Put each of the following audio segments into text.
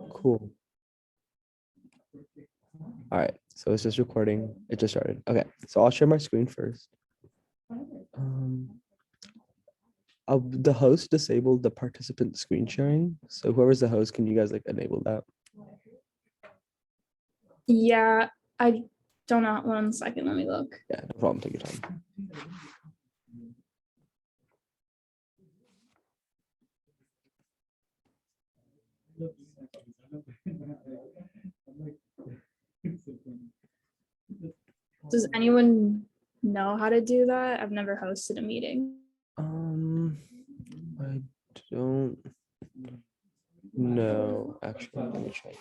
Cool. All right, so it's just recording. It just started. Okay, so I'll share my screen first. The host disabled the participant screen sharing. So whoever's the host, can you guys like enable that? Yeah, I don't know. 1 second, let me look. Yeah, no problem. Take your time. Does anyone know how to do that? I've never hosted a meeting. I don't know. Actually, let me check.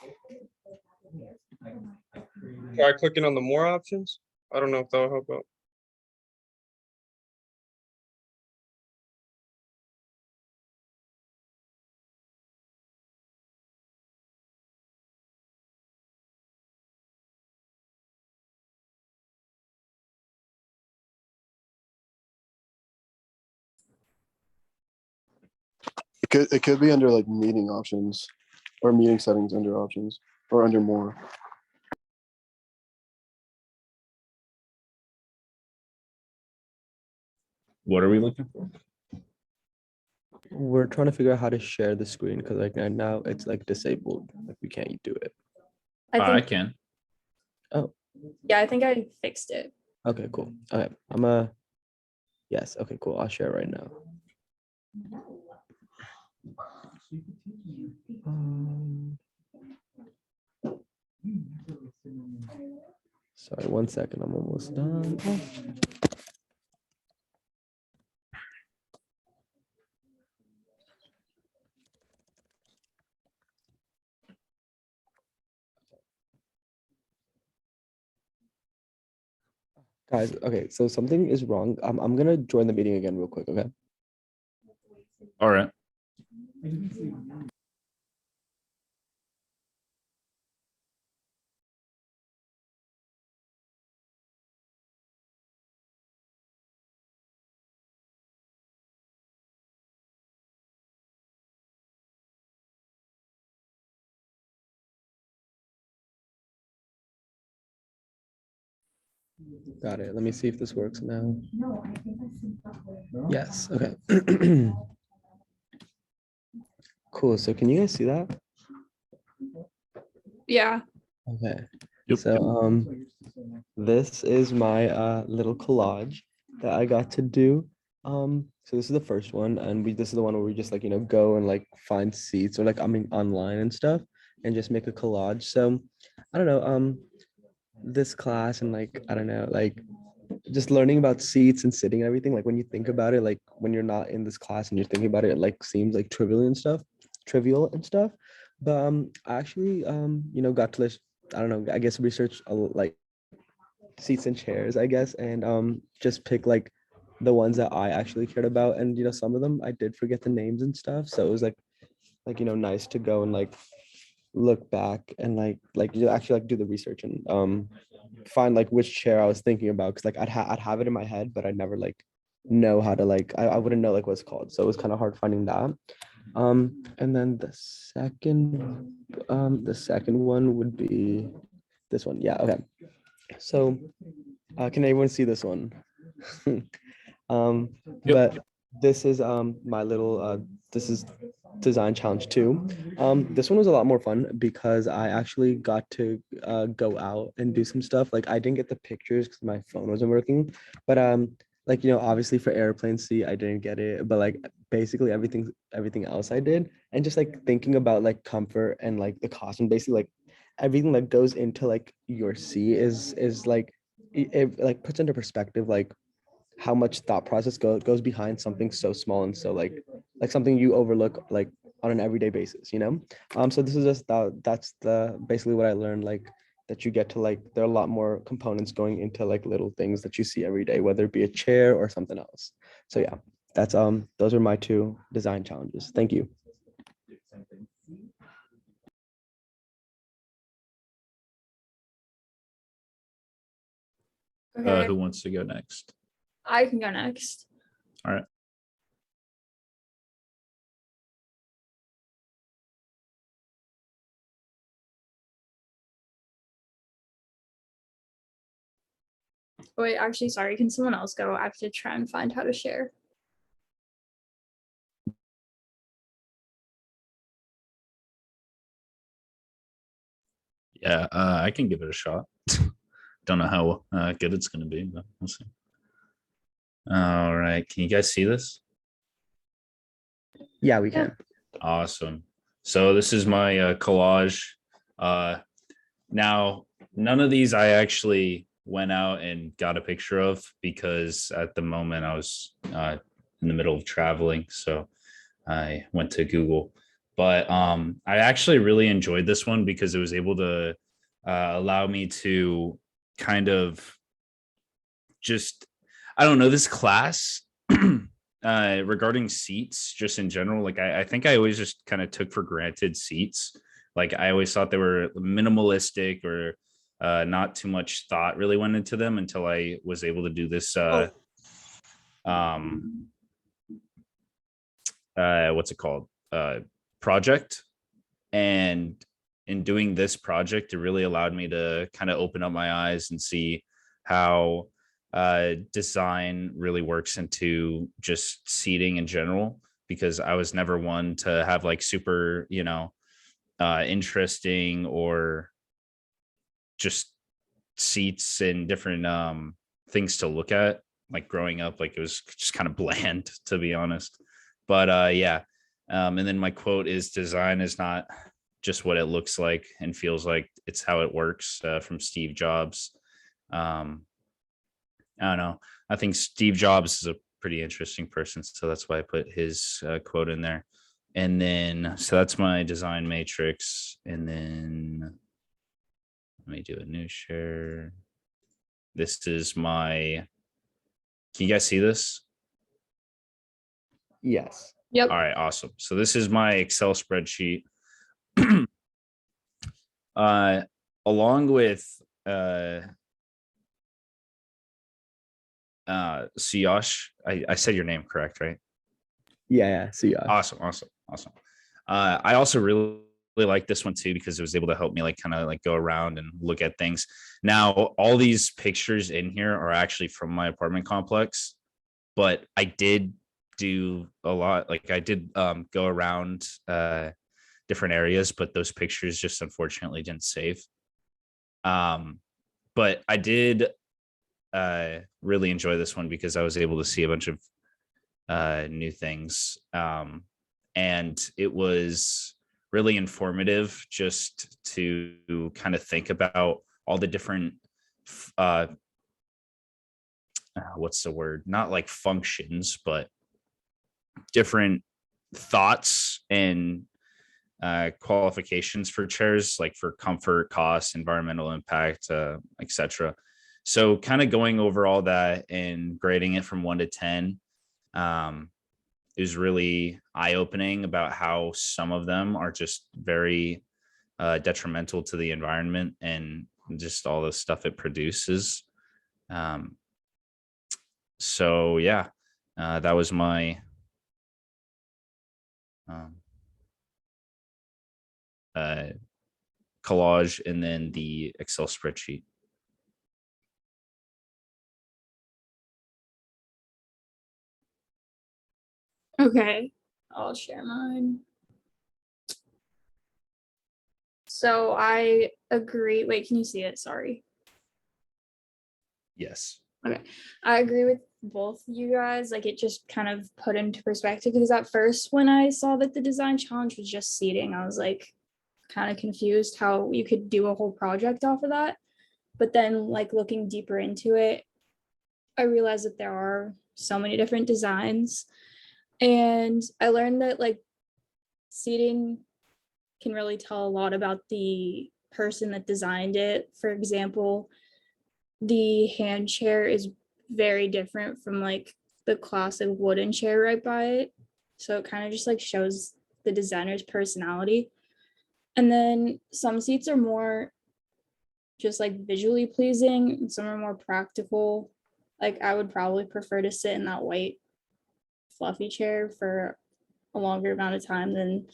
Try clicking on the more options. I don't know if that'll help out. It could be under like meeting options or meeting settings under options or under more. What are we looking for? We're trying to figure out how to share the screen because like now it's like disabled. Like we can't do it. I I think, can. Oh, yeah, I think I fixed it. okay, cool. Okay, yes. Okay, cool. I'll share right now. Sorry, 1 second. I'm almost done. Guys, okay, so something is wrong. I'm gonna join the meeting again real quick, okay? All right. Got it. Let me see if this works now. Yes, okay. Cool. So can you guys see that? Yeah. Okay. Yep. So this is my little collage that I got to do. So this is the first one, and this is the one where we just like go and like find seats or like online and stuff and just make a collage. So I don't know, this class and like I don't know, like just learning about seats and sitting and everything, like when you think about it, like when you're not in this class and you're thinking about it, it like seems like trivial and stuff. But I actually got to I don't know, I guess research like seats and chairs, I guess, and just pick like the ones that I actually cared about. And some of them I did forget the names and stuff. So it was like nice to go and like look back and like you actually like do the research and find like which chair I was thinking about, because like I'd have it in my head, but I'd never like know how to like I wouldn't know like what it's called, so it was kind of hard finding that. And then the second one would be this one. Yeah, okay. So can everyone see this one? But this is my little this is design challenge 2. This one was a lot more fun because I actually got to go out and do some stuff. Like I didn't get the pictures because my phone wasn't working, but like obviously for airplane seat I didn't get it, but like basically everything else I did. And just like thinking about like comfort and like the cost and basically like everything that goes into like your seat is like it like puts into perspective like how much thought process goes behind something so small and so like something you overlook like on an everyday basis. So this is just that's the basically what I learned, like that you get to like there are a lot more components going into like little things that you see every day, whether it be a chair or something else. So yeah, that's those are my 2 design challenges. Thank you. Okay. Who wants to go next? I can go next. All right. Wait, actually, sorry. Can someone else go? I have to try and find how to share. Yeah, I can give it a shot. Don't know how good it's going to be, but we'll see. All right. Can you guys see this? Yeah, we can. Awesome. So this is my collage. Now, none of these I actually went out and got a picture of because at the moment I was in the middle of traveling. So I went to Google. But I actually really enjoyed this one because it was able to allow me to kind of just, I don't know, this class regarding seats just in general. Like I think I always just kind of took for granted seats. Like I always thought they were minimalistic or not too much thought really went into them until I was able to do this what's it called? Project. And in doing this project, it really allowed me to kind of open up my eyes and see how design really works into just seating in general, because I was never one to have like super, interesting or just seats and different things to look at. Like growing up, like it was just kind of bland, to be honest. But yeah. And then my quote is, design is not just what it looks like and feels like, it's how it works, from Steve Jobs. I don't know. I think Steve Jobs is a pretty interesting person, so that's why I put his quote in there. And then, so that's my design matrix. And then let me do a new share. This is my, can you guys see this? Yes. Yep. All right, awesome. So this is my Excel spreadsheet. Along with Suyash. I said your name correct, right? Yeah. See ya. Awesome. I also really like this one too because it was able to help me like kind of like go around and look at things. Now, all these pictures in here are actually from my apartment complex, but I did do a lot. Like I did go around different areas, but those pictures just unfortunately didn't save. But I did really enjoy this one because I was able to see a bunch of new things. And it was really informative just to kind of think about all the different what's the word? Not like functions, but different thoughts and qualifications for chairs, like for comfort, cost, environmental impact, etc. So kind of going over all that and grading it from 1 to 10 is really eye-opening about how some of them are just very detrimental to the environment and just all the stuff it produces. So yeah, that was my collage and then the Excel spreadsheet. Okay, I'll share mine. So I agree. Wait, can you see it? Sorry. Yes. Okay. I agree with both you guys. Like it just kind of put into perspective because at first when I saw that the design challenge was just seating, I was like kind of confused how you could do a whole project off of that. But then like looking deeper into it, I realized that there are so many different designs. And I learned that like seating can really tell a lot about the person that designed it. For example, the hand chair is very different from like the classic wooden chair right by it. So it kind of just like shows the designer's personality. And then some seats are more just like visually pleasing and some are more practical. Like I would probably prefer to sit in that white fluffy chair for a longer amount of time than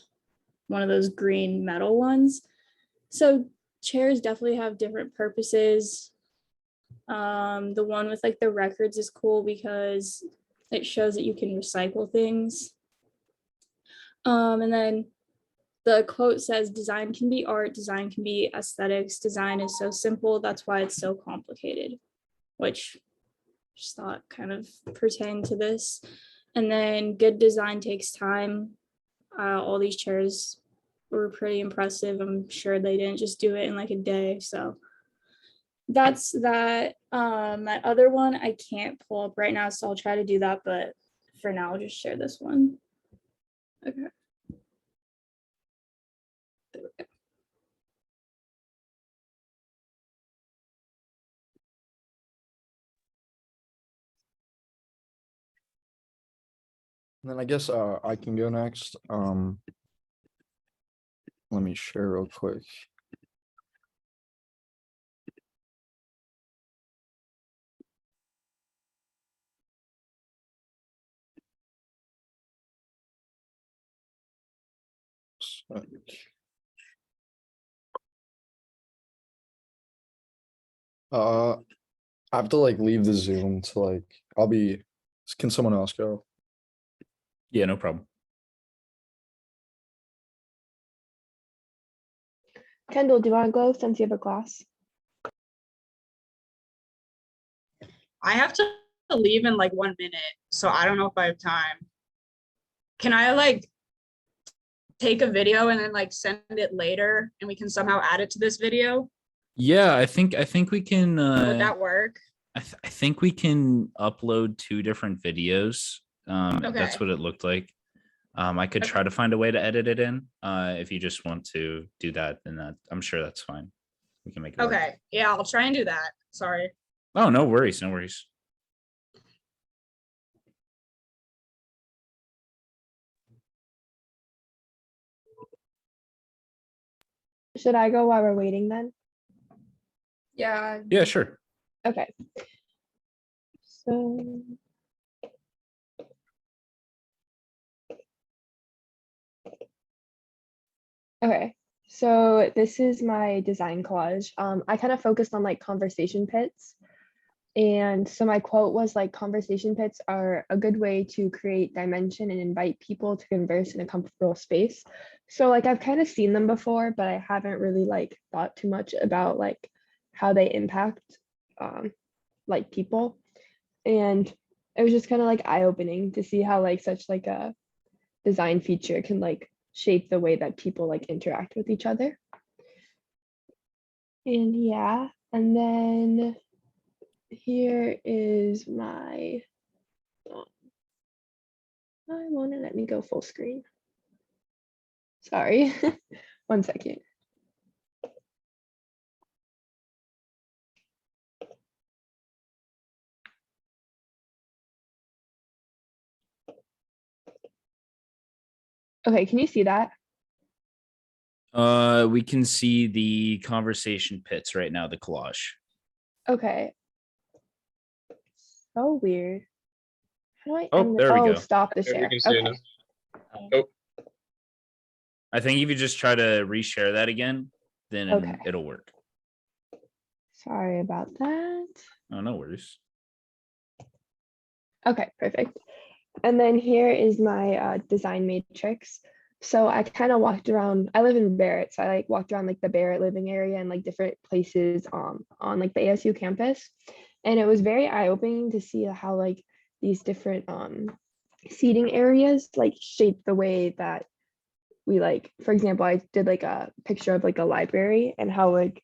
one of those green metal ones. So chairs definitely have different purposes. The one with like the records is cool because it shows that you can recycle things. And then the quote says, design can be art, design can be aesthetics, design is so simple, that's why it's so complicated, which just thought kind of pertained to this. And then good design takes time. All these chairs were pretty impressive. I'm sure they didn't just do it in like a day. So that's that. My other one I can't pull up right now, so I'll try to do that. But for now, I'll just share this one. Okay. There we go. Then I guess I can go next. Let me share real quick. I have to like leave the Zoom to like I'll be. Can someone else go? Yeah, no problem. Kendall, do you want to go since you have a class? I have to leave in like 1 minute, so I don't know if I have time. Can I like take a video and then like send it later and we can somehow add it to this video? Yeah, I think we can Would that work? I think we can upload 2 different videos. That's Okay. what it looked like. I could try to find a way to edit it in. If you just want to do that, then I'm sure that's fine. We can make it work. Okay, yeah, I'll try and do that. Sorry. Oh, no worries, no worries. Should I go while we're waiting then? Yeah. Yeah, sure. Okay. So. Okay, so this is my design collage. I kind of focused on like conversation pits. And so my quote was like, conversation pits are a good way to create dimension and invite people to converse in a comfortable space. So like I've kind of seen them before, but I haven't really like thought too much about like how they impact like people. And it was just kind of like eye-opening to see how like such like a design feature can like shape the way that people like interact with each other. And yeah, and then here is my, I want to let me go full screen. Sorry, 1 second. Okay, can you see that? We can see the conversation pits right now, the collage. Okay. So weird. How do I Oh, end there we go. Stop the Yeah, we share. can see it Okay. now. I think if you just try to reshare that again, then Okay. it'll work. Sorry about that. Oh, no worries. Okay, perfect. And then here is my design matrix. So I kind of walked around, I live in Barrett, so I like walked around like the Barrett living area and like different places on like the ASU campus. And it was very eye-opening to see how like these different seating areas like shape the way that we like, for example, I did like a picture of like a library and how like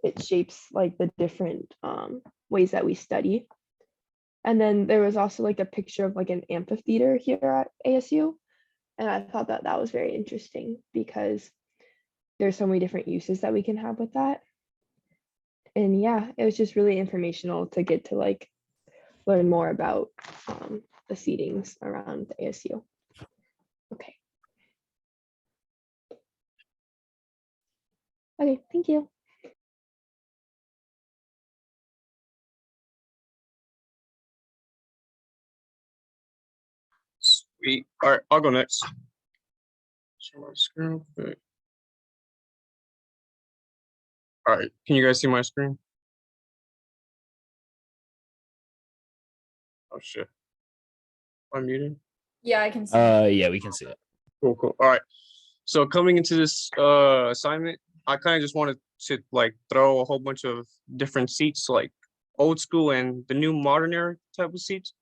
it shapes like the different ways that we study. And then there was also like a picture of like an amphitheater here at ASU. And I thought that that was very interesting because there's so many different uses that we can have with that. And yeah, it was just really informational to get to like learn more about the seatings around the ASU. Okay. Okay, thank you. Sweet. All right, I'll go next. Share my screen real quick. All right, can you guys see my screen? Oh shit. I'm muted. Yeah, I can see. Yeah, we can see it. Cool, cool. All right. So coming into this assignment, I kind of just wanted to like throw a whole bunch of different seats, like old school and the new modern era type of seats.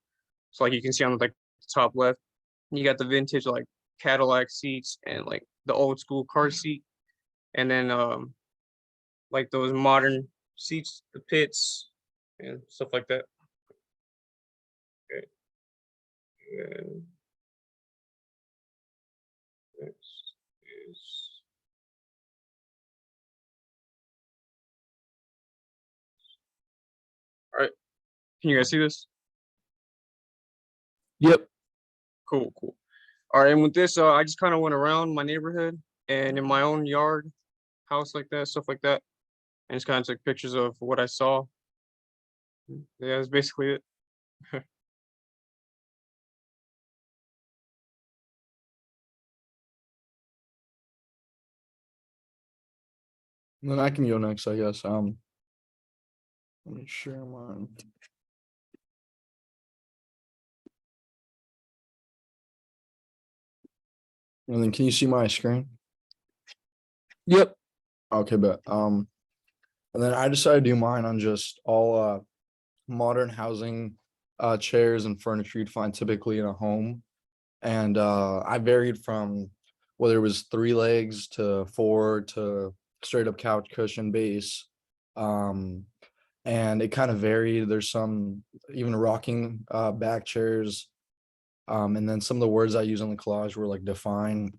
So like you can see on like the top left, you got the vintage like Cadillac seats and like the old school car seat, and then like those modern seats, the pits and stuff like that. Okay. And next is all right. Can you guys see this? Yep. Cool, cool. All right, and with this, I just kind of went around my neighborhood and in my own yard, house like that, stuff like that, and just kind of took pictures of what I saw. Yeah, that's basically it. And then I can go next, I guess. Let me share mine. And then can you see my screen? Yep. Okay, but and then I decided to do mine on just all modern housing chairs and furniture you'd find typically in a home. And I varied from whether it was 3 legs to 4 to straight up couch cushion base. And it kind of varied. There's some even rocking back chairs. And then some of the words I use on the collage were like define.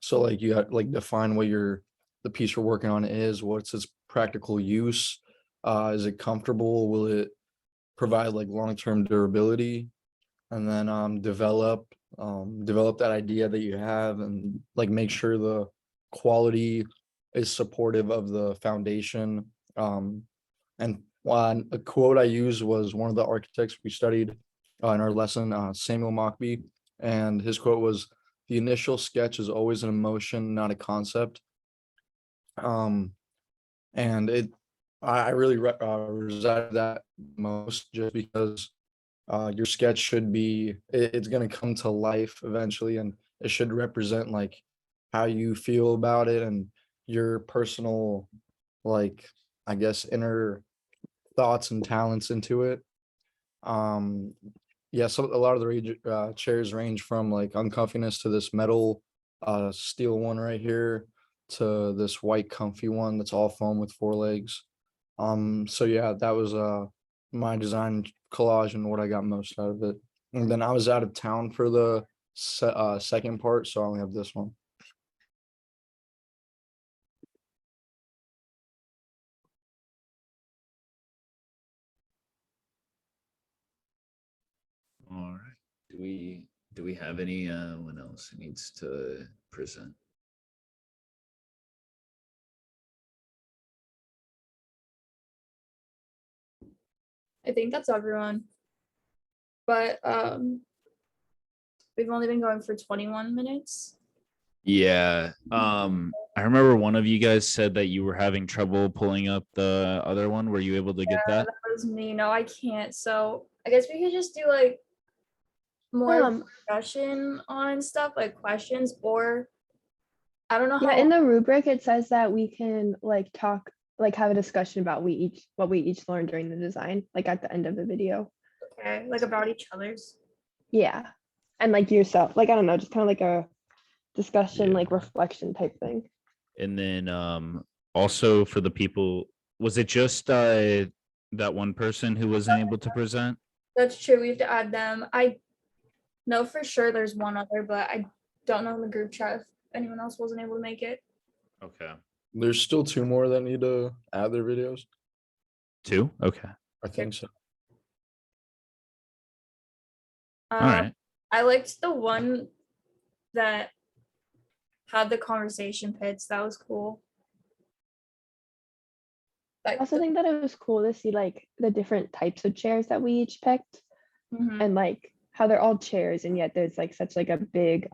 So like you got like define what the piece we're working on is, what's its practical use, is it comfortable, will it provide like long-term durability, and then develop that idea that you have, and like make sure the quality is supportive of the foundation. And one a quote I used was one of the architects we studied in our lesson, Samuel Mockbee, and his quote was, "The initial sketch is always an emotion, not a concept." And I really reside that most, just because your sketch should be, it's going to come to life eventually, and it should represent like how you feel about it and your personal, like, I guess, inner thoughts and talents into it. Yeah, so a lot of the chairs range from like uncomfiness to this metal steel one right here to this white comfy one that's all foam with 4 legs. So yeah, that was my design collage and what I got most out of it. And then I was out of town for the second part, so I only have this one. All right. Do we have anyone else who needs to present? I think that's everyone. But we've only been going for 21 minutes. Yeah. I remember one of you guys said that you were having trouble pulling up the other one. Were you able to get that? That was me. No, I can't. So I guess we could just do like more discussion on stuff, like questions, or I don't know how. Yeah, in the rubric it says that we can like talk, like have a discussion about what we each learned during the design, like at the end of the video. Okay, like about each other's. Yeah. And like yourself, like I don't know, just kind of like a discussion, Yeah. like reflection type thing. And then also for the people, was it just that one person who wasn't able to present? That's true. We have to add them. I know for sure there's one other, but I don't know in the group chat if anyone else wasn't able to make it. Okay. There's still 2 more that need to add their videos. 2? Okay. I think so. All right. I liked the one that had the conversation pits. That was cool. I also think that it was cool to see like the different types of chairs that we each picked, and like how they're all chairs and yet there's like such like a big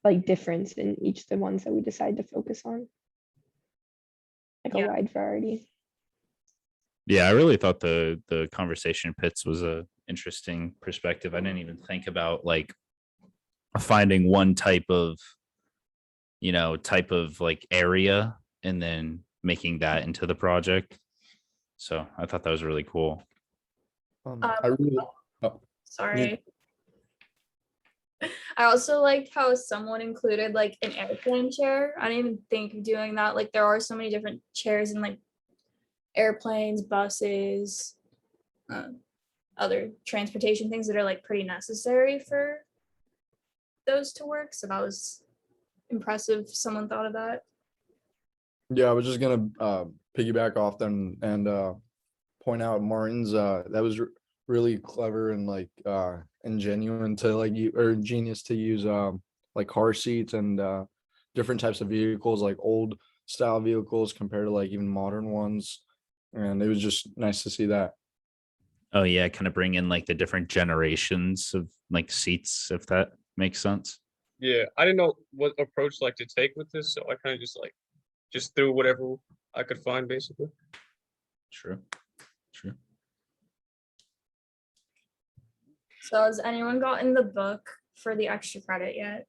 like difference in each of the ones that we decided to focus on, like a wide variety. Yeah, I really thought the conversation pits was a interesting perspective. I didn't even think about like finding one type of like area and then making that into the project. So I thought that was really cool. I really, oh, Sorry. I also liked how someone included like an airplane chair. I didn't even think of doing that. Like there are so many different chairs in like airplanes, buses, other transportation things that are like pretty necessary for those to work. So that was impressive. Someone thought of that. yeah, I was just gonna piggyback off them and point out Martin's that was really clever and like and genuine to like you or genius to use like car seats and different types of vehicles, like old style vehicles compared to like even modern ones. And it was just nice to see that. Oh yeah, kind of bring in like the different generations of like seats, if that makes sense. Yeah, I didn't know what approach like to take with this, so I kind of just threw whatever I could find, basically. True. So has anyone gotten the book for the extra credit yet?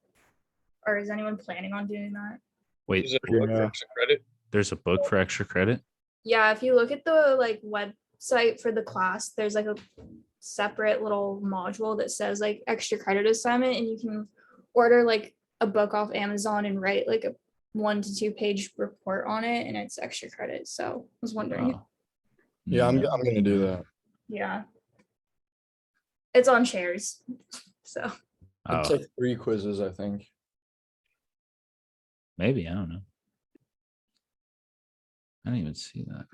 Or is anyone planning on doing that? Wait, Is it a book for Yeah. extra credit? there's a book for extra credit? Yeah, if you look at the like website for the class, there's like a separate little module that says like extra credit assignment, and you can order like a book off Amazon and write like a 1 to 2 page report on it, and it's extra credit. So I was wondering. Oh. Yeah, I'm No. gonna do that. Yeah. It's on shares. So It's Oh, like 3 quizzes, I think. maybe, I don't know. I didn't even see that.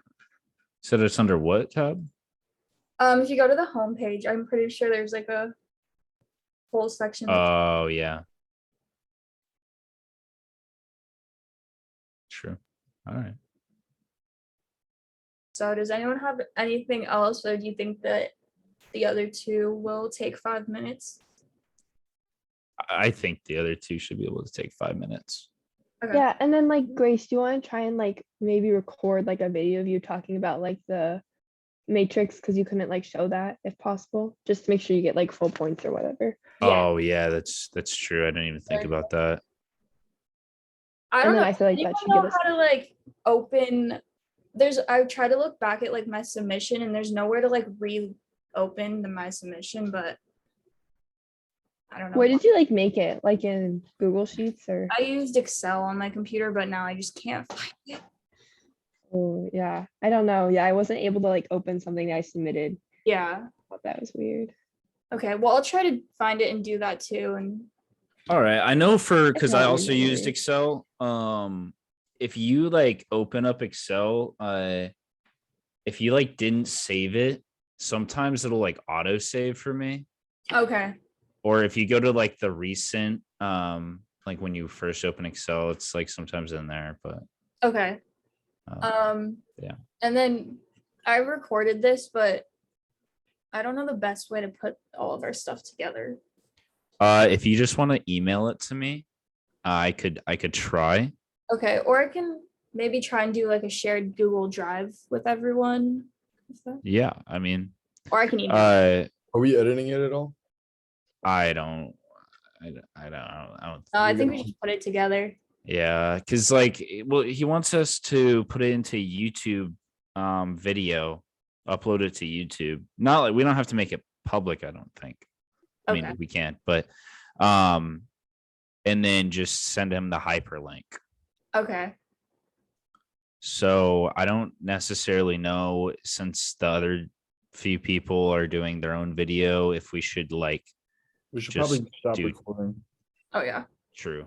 So it's under what tab? if you go to the homepage, I'm pretty sure there's like a whole section. Oh yeah. True. All right. So does anyone have anything else, or do you think that the other two will take 5 minutes? I think the other two should be able to take 5 minutes. Okay. Yeah, and then like Grace, do you want to try and like maybe record like a video of you talking about like the matrix, because you couldn't like show that if possible, just to make sure you get like full points or whatever. Yeah. Oh yeah, that's true. I didn't even think about that. I And don't then know. I feel like Anyone that should know give us. how to like open. I try to look back at like my submission, and there's nowhere to like reopen my submission, but I don't know. Where did you like make it? Like in Google Sheets or? I used Excel on my computer, but now I just can't find it. Oh yeah, I don't know. Yeah, I wasn't able to like open something that I submitted. Yeah. Thought that was weird. Okay. Well, I'll try to find it and do that too. And All right. I know because I not also really used worry. Excel. If you like open up Excel, if you like didn't save it, sometimes it'll like auto save for me. okay. Or if you go to like the recent, like when you first open Excel, it's like sometimes in there, but Okay. yeah. And then I recorded this, but I don't know the best way to put all of our stuff together. If you just want to email it to me, I could try. Okay, or I can maybe try and do like a shared Google Drive with everyone. Yeah, I mean, Or I can email. Are we editing it at all? I don't. I think we should put it together. Yeah, because like, well, he wants us to put it into YouTube video, upload it to YouTube. Not like we don't have to make it public, I don't think. I Okay. mean, we can't, but and then just send him the hyperlink. Okay. So I don't necessarily know, since the other few people are doing their own video, if we should like We should Just probably stop do- recording. Oh yeah. true.